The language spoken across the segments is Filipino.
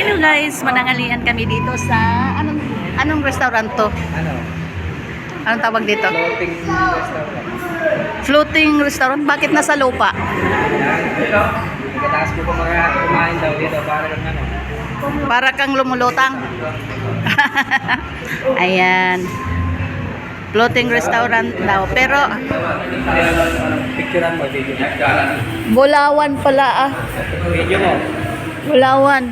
Hello guys, manangalian kami dito sa anong restaurant to? Anong tawag dito? Floating restaurant. Floating restaurant? Bakit nasa lupa? Ito. Pagkataas ko kumain daw dito para kang ano. Para kang lumulutang. Ayan. Floating restaurant daw. Pero Picturean mo video. Bulawan pala ah. Video mo. Bulawan.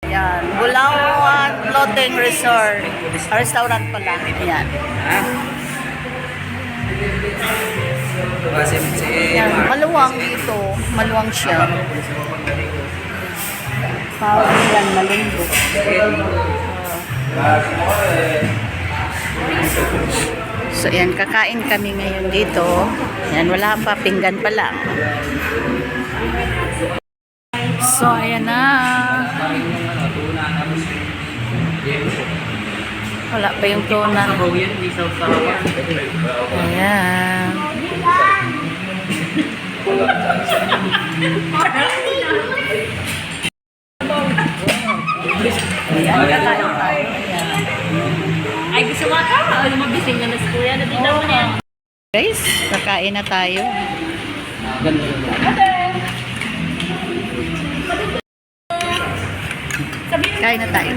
Ayan. Bulawan Floating Resort. Restaurant pala. Ayan. Ha? Kasi Ayan. Maluwang dito. Maluwang siya. Parang yan, malungkot. So, yan, kakain kami ngayon dito. Yan, wala pa, pinggan pa lang. So, ayan na. Wala pa yung tuna. Ayan. Ayan, kakain tayo. Ay, gusto mo ka? Lumabising na nas kuya. Nabitaw mo niya. Guys, kakain na tayo. Kain na tayo.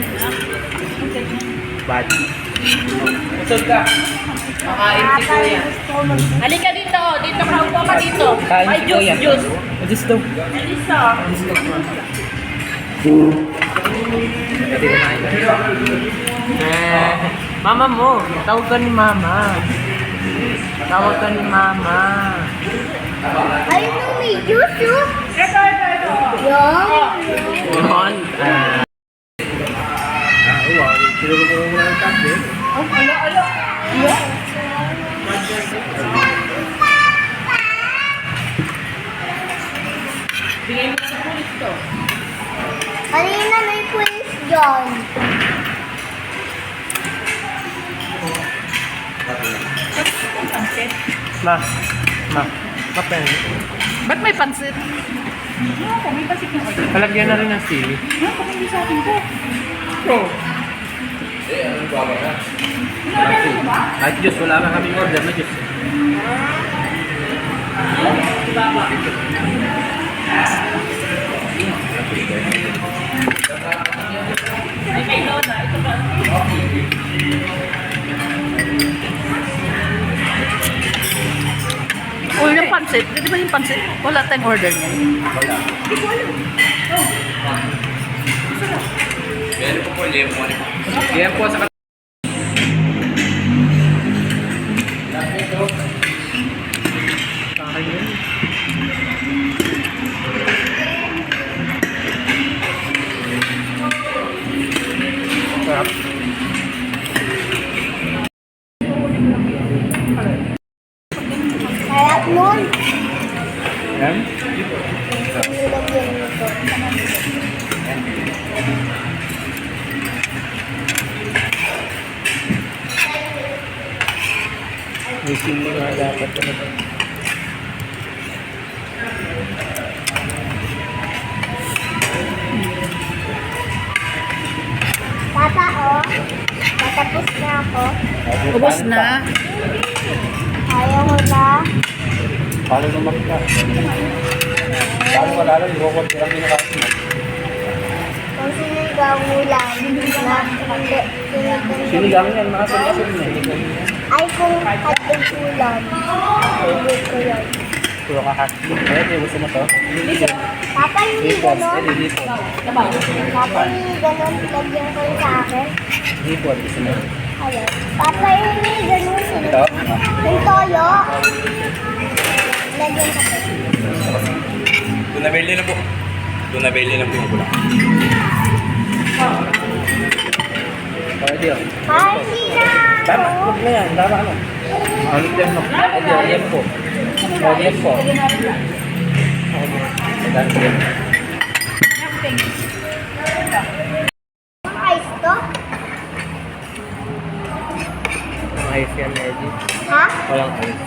bad. Usod ka. Kakain si Kuya. Halika dito. Dito ka. Upo ka dito. Kain Ay, si juice, Kuya. juice. Juice daw. Alisa. Mama mo. Tawag ka ni Mama. Tawag ka ni Mama. Ay, no, may juice, oh. Ito. Yan. Yun. Wow. Siguro ko muna ng tabi. Bigay mo sa pulis to. Kanina may quiz dyan. Ma. Kapen. Ba't may pansit? May pasik na order. Palagyan na rin ng sili. Kung hindi sa akin ko. Kahit juice, wala na kami order na juice. Ay, kay Lola. Ito ba? Uy, yung pansit. Di ba yung pansit? Wala tayong order niya. Wala. Meron po lemon. Yan po sa sarap. Sarap nun. Yan. Nilagyan nito. May sili nga dapat. Tata, oh. Tatapos na ako. Ubus na. Ayaw mo na. Paano lumakit ka? Paano wala lang? Robot ka lang pinakasin. Kung sinigaw mo lang na hindi. Sinigang yan, mga sinigang yan. Ay, kung hotdog ulam. Favorite ko yun. Puro ka hot. Pwede, gusto mo to? Papa, hindi Hipon. ganon. Pwede, hipon. Papa, hindi ganon. Lagyan ko yun sa akin. Hipon, gusto mo? Ayun. Papa, hindi ganon. Ito? Yung toyo. Lagyan ko. Tunabeli na po. Tunabeli na po yung kulang. Pwede yun. Ay, hindi na. Tama, huwag na yan. Tama ano? Ulit yan mo. Pwede yun. Yan po. Pwede yan po. Ang ice to? Ayos yan, Eddie. Ha? Walang ayos.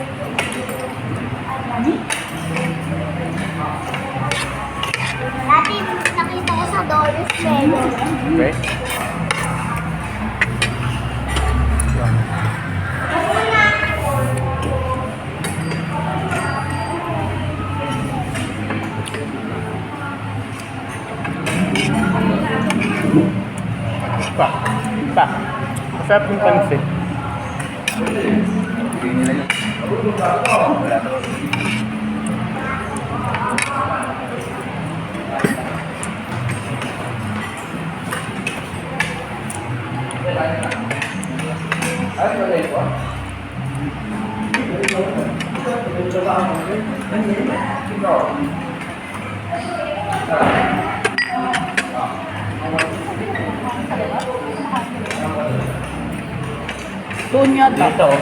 Pa. Masarap yung pansit. Doon yata. Dito.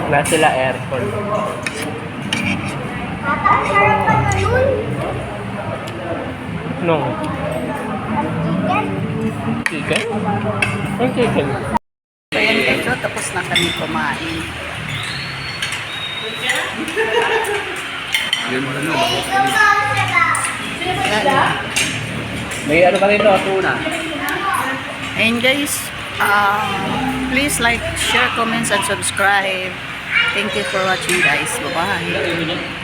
Wala sila aircon. Papa, sarap pa na yun. No. Ang chicken. Chicken? Ang chicken. So yan guys, so, tapos na kami kumain. Ito pa sarap. Yan. May ano pa rito? Tuna. And guys, please like, share, comments, and subscribe. Thank you for watching guys. Bye-bye.